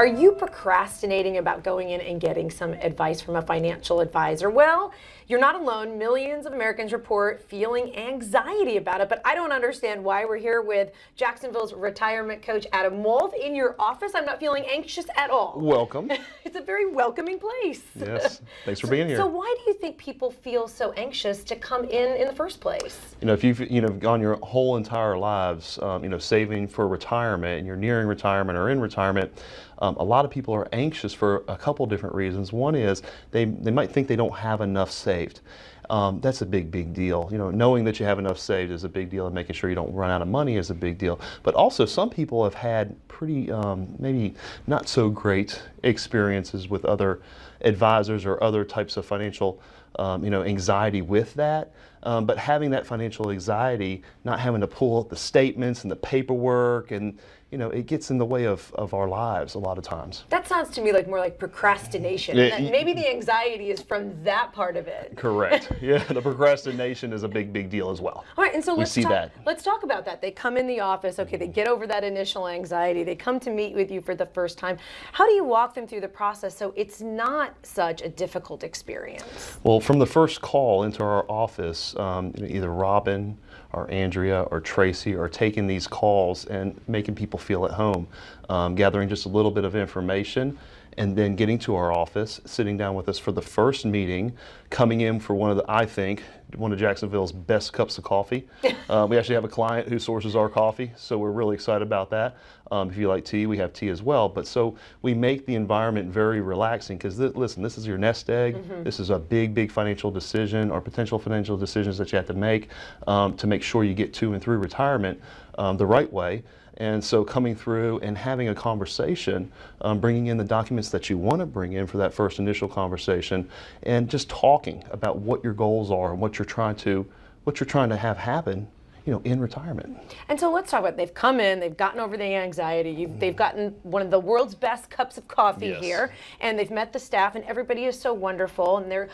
Are you procrastinating about going in and getting some advice from a financial advisor? Well, you're not alone. Millions of Americans report feeling anxiety about it, but I don't understand why. We're here with Jacksonville's retirement coach, Adam Wolf, in your office. I'm not feeling anxious at all. Welcome. It's a very welcoming place. Yes, thanks for being here. So why do you think people feel so anxious to come in the first place? If you've gone your whole entire lives, saving for retirement, and you're nearing retirement or in retirement, a lot of people are anxious for a couple different reasons. One is they might think they don't have enough saved. That's a big deal. Knowing that you have enough saved is a big deal, and making sure you don't run out of money is a big deal. But also, some people have had pretty, maybe not so great experiences with other advisors or other types of financial, anxiety with that. But having that financial anxiety, not having to pull up the statements and the paperwork, and it gets in the way of our lives a lot of times. That sounds to me more like procrastination. Maybe the anxiety is from that part of it. Correct. Yeah, the procrastination is a big deal as well. All right, and so let's talk about that. They come in the office, okay, they get over that initial anxiety, they come to meet with you for the first time. How do you walk them through the process so it's not such a difficult experience? Well, from the first call into our office, either Robin or Andrea or Tracy are taking these calls and making people feel at home, gathering just a little bit of information, and then getting to our office, sitting down with us for the first meeting, coming in for one of Jacksonville's best cups of coffee. We actually have a client who sources our coffee, so we're really excited about that. If you like tea, we have tea as well. But so we make the environment very relaxing, because listen, this is your nest egg. Mm-hmm. This is a big financial decision, or potential financial decisions that you have to make sure you get to and through retirement the right way. And so coming through and having a conversation, bringing in the documents that you want to bring in for that first initial conversation, and just talking about what your goals are and what you're trying to have happen, in retirement. And so let's talk about, they've come in, they've gotten over the anxiety, they've gotten one of the world's best cups of coffee here, and they've met the staff, and everybody is so wonderful, and they're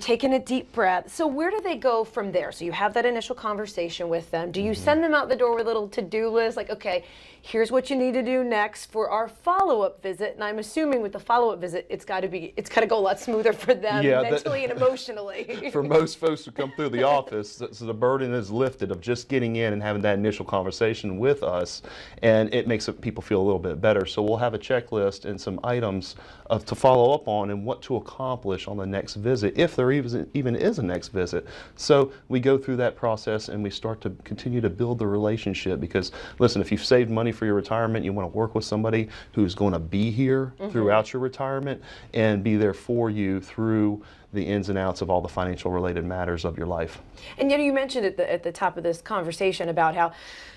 taking a deep breath. So where do they go from there? So you have that initial conversation with them. Do you send them out the door with a little to-do list, like, okay, here's what you need to do next for our follow-up visit? And I'm assuming with the follow-up visit, it's got to go a lot smoother for them mentally and emotionally. For most folks who come through the office, so the burden is lifted of just getting in and having that initial conversation with us, and it makes people feel a little bit better. So we'll have a checklist and some items to follow up on, and what to accomplish on the next visit, if there even is a next visit. So we go through that process, and we start to continue to build the relationship, because listen, if you've saved money for your retirement, you want to work with somebody who's going to be here throughout your retirement and be there for you through the ins and outs of all the financial related matters of your life. And you mentioned at the top of this conversation about how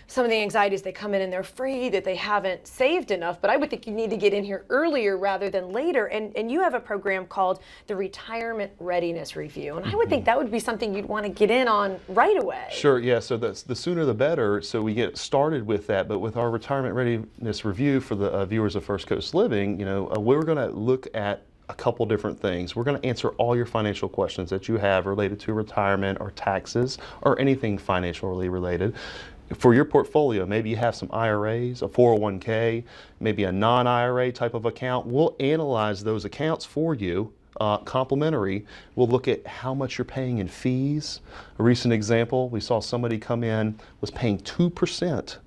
some of the anxieties, they come in and they're afraid that they haven't saved enough, but I would think you need to get in here earlier rather than later. And you have a program called the Retirement Readiness Review, and I would think that would be something you'd want to get in on right away. Sure, yeah, so the sooner the better, so we get started with that. But with our Retirement Readiness Review for the viewers of First Coast Living, we're going to look at a couple different things. We're going to answer all your financial questions that you have related to retirement or taxes or anything financially related. For your portfolio, maybe you have some IRAs, a 401k, maybe a non-IRA type of account. We'll analyze those accounts for you, complimentary. We'll look at how much you're paying in fees. A recent example, we saw somebody come in, was paying 2%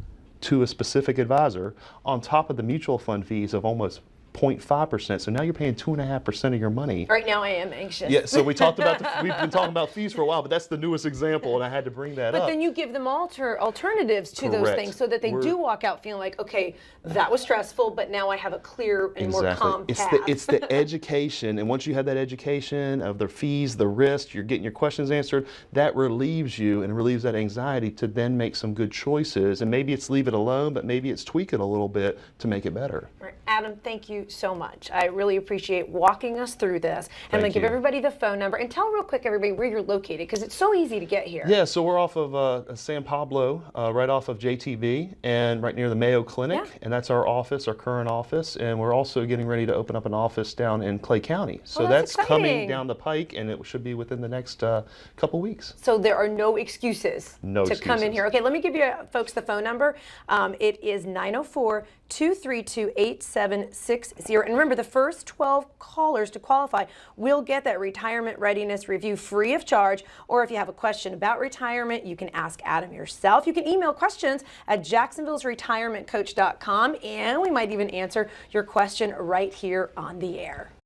to a specific advisor on top of the mutual fund fees of almost 0.5%. So now you're paying 2.5% of your money. Right now I am anxious. Yeah, so we've been talking about fees for a while, but that's the newest example, and I had to bring that up. But then you give them alternatives to those things, so that they do walk out feeling like, okay, that was stressful, but now I have a clear and more calm path. It's the education, and once you have that education of the fees, the risk, you're getting your questions answered, that relieves you and relieves that anxiety to then make some good choices. And maybe it's leave it alone, but maybe it's tweak it a little bit to make it better. Right. Adam, thank you so much. I really appreciate walking us through this. And I'm going to give everybody the phone number, and tell real quick everybody where you're located, because it's so easy to get here. Yeah, so we're off of San Pablo, right off of JTB, and right near the Mayo Clinic. Yeah. And that's our office, our current office. And we're also getting ready to open up an office down in Clay County. So that's coming down the pike, and it should be within the next couple weeks. So there are no excuses to come in here. Okay, let me give you folks the phone number. It is 904-232-8768. is here. And remember, the first 12 callers to qualify will get that retirement readiness review free of charge. Or if you have a question about retirement, you can ask Adam yourself. You can email questions at jacksonvillesretirementcoach.com, and we might even answer your question right here on the air.